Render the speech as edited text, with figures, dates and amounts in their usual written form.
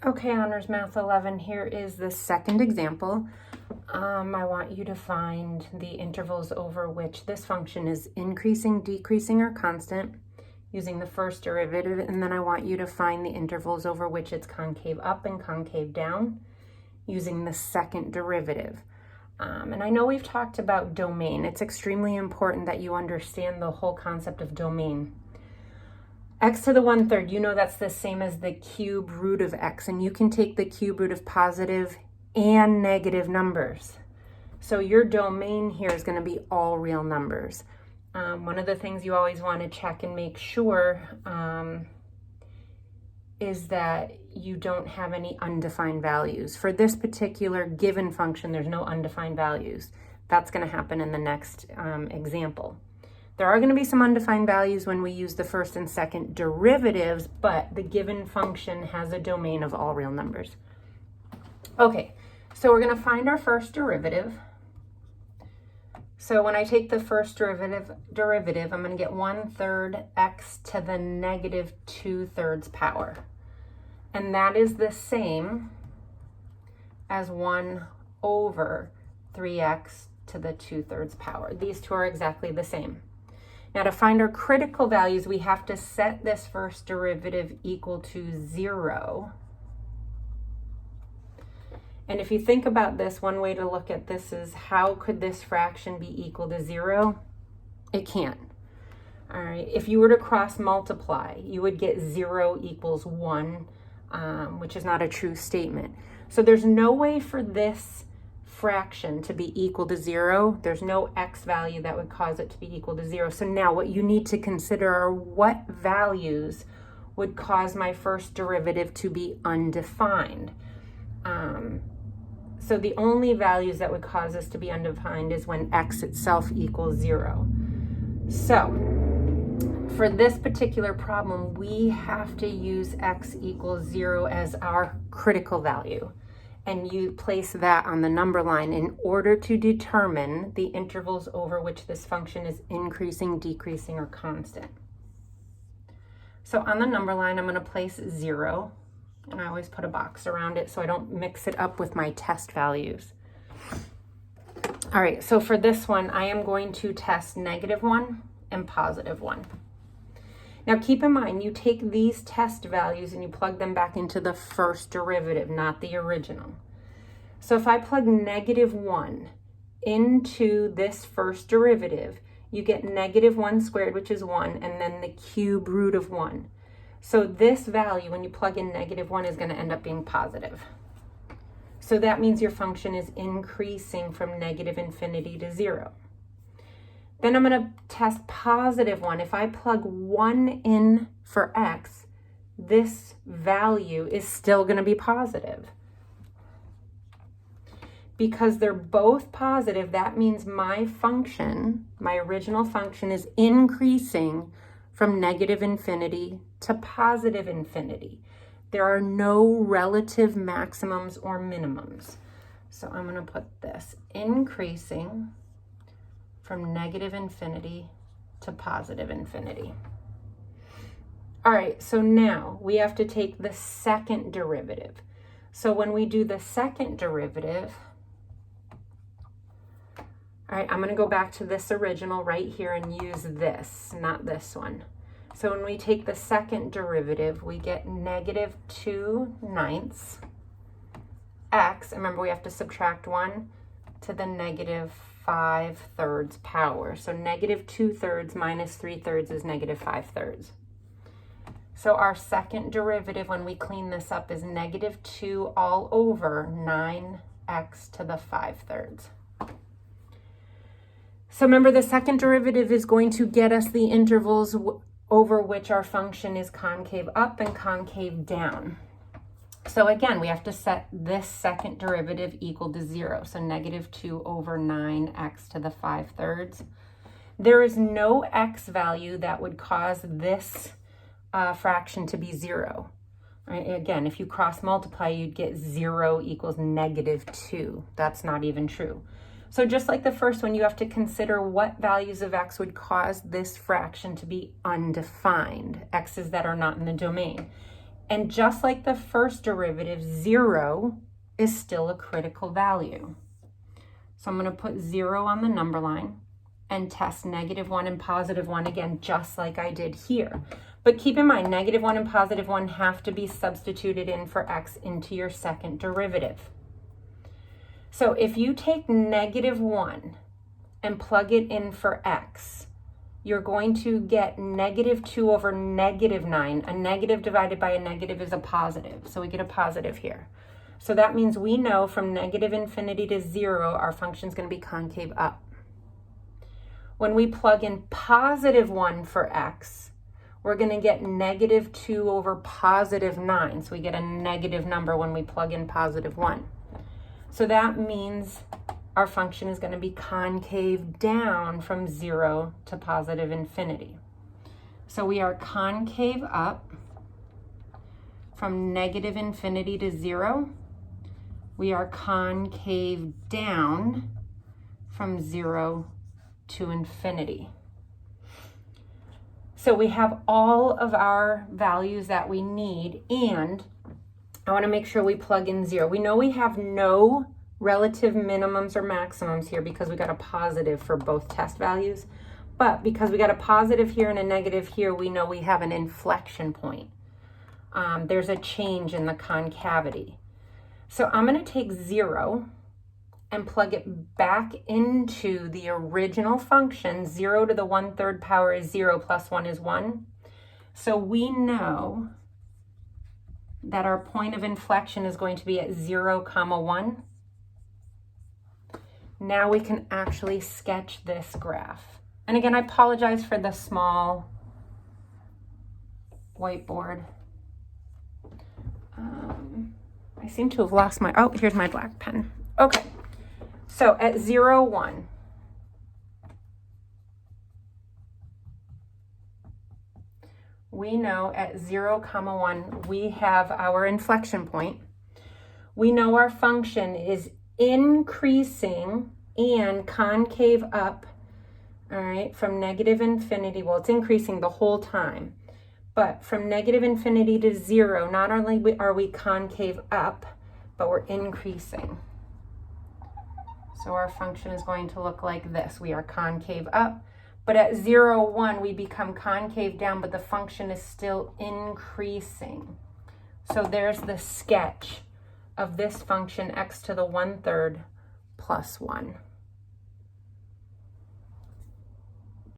Okay, Honors Math 11, here is the second example. I want you to find the intervals over which this function is increasing, decreasing, or constant using the first derivative, and then I want you to find the intervals over which it's concave up and concave down using the second derivative. And I know we've talked about domain. It's extremely important that you understand the whole concept of domain. X to the 1/3, you know that's the same as the cube root of x, and you can take the cube root of positive and negative numbers. So your domain here is going to be all real numbers. One of the things you always want to check and make sure is that you don't have any undefined values. For this particular given function, there's no undefined values. That's going to happen in the next example. There are going to be some undefined values when we use the first and second derivatives, but the given function has a domain of all real numbers. Okay, so we're going to find our first derivative. So when I take the first derivative, I'm going to get 1/3 x to the negative 2/3 power. And that is the same as 1 over 3x to the 2/3 power. These two are exactly the same. Now to find our critical values, we have to set this first derivative equal to 0. And if you think about this, one way to look at this is, how could this fraction be equal to 0? It can't. All right, if you were to cross multiply, you would get 0 equals 1, which is not a true statement. So there's no way for this fraction to be equal to 0. There's no x value that would cause it to be equal to 0. So now what you need to consider are what values would cause my first derivative to be undefined. So the only values that would cause this to be undefined is when x itself equals 0. So for this particular problem, we have to use x equals 0 as our critical value. And you place that on the number line in order to determine the intervals over which this function is increasing, decreasing, or constant. So on the number line, I'm going to place 0, and I always put a box around it so I don't mix it up with my test values. All right, so for this one, I am going to test -1 and +1. Now keep in mind, you take these test values and you plug them back into the first derivative, not the original. So if I plug -1 into this first derivative, you get -1 squared, which is 1, and then the cube root of 1. So this value, when you plug in -1, is going to end up being positive. So that means your function is increasing from -infinity to 0. Then I'm going to test +1. If I plug 1 in for x, this value is still going to be positive. Because they're both positive, that means my function, my original function, is increasing from -infinity to +infinity. There are no relative maximums or minimums. So I'm going to put this, increasing from -infinity to +infinity. All right, so now we have to take the second derivative. So when we do the second derivative, all right, I'm going to go back to this original right here and use this, not this one. So when we take the second derivative, we get -2/9 x, and remember we have to subtract 1, to the -5/3 power. So -2/3 minus 3/3 is -5/3. So our second derivative, when we clean this up, is -2 all over 9x to the 5/3. So remember, the second derivative is going to get us the intervals over which our function is concave up and concave down. So again, we have to set this second derivative equal to 0. So -2 over 9x to the 5/3. There is no x value that would cause this fraction to be 0. Right? Again, if you cross multiply, you'd get 0 equals -2. That's not even true. So just like the first one, you have to consider what values of x would cause this fraction to be undefined, x's that are not in the domain. And just like the first derivative, 0 is still a critical value. So I'm going to put 0 on the number line and test -1 and +1 again, just like I did here. But keep in mind, -1 and +1 have to be substituted in for x into your second derivative. So if you take -1 and plug it in for x, you're going to get -2 over -9. A negative divided by a negative is a positive. So we get a positive here. So that means we know from -infinity to 0, our function is going to be concave up. When we plug in +1 for x, we're going to get -2 over +9. So we get a negative number when we plug in +1. So that means our function is going to be concave down from 0 to +infinity. So we are concave up from -infinity to 0. We are concave down from 0 to infinity. So we have all of our values that we need, and I want to make sure we plug in 0. We know we have no relative minimums or maximums here because we got a positive for both test values. But because we got a positive here and a negative here, we know we have an inflection point. There's a change in the concavity. So I'm going to take 0 and plug it back into the original function. 0 to the 1/3 power is 0 plus 1 is 1. So we know that our point of inflection is going to be at 0, 1. Now we can actually sketch this graph. And again, I apologize for the small whiteboard. I seem to have lost my, oh, here's my black pen. Okay, so at 0, 1, we know at 0, 1, we have our inflection point. We know our function is increasing and concave up, all right, from -infinity. Well, it's increasing the whole time, but from -infinity to 0, not only are we concave up, but we're increasing. So our function is going to look like this. We are concave up, but at 0, 1, we become concave down, but the function is still increasing. So there's the sketch of this function, x to the 1/3 plus 1.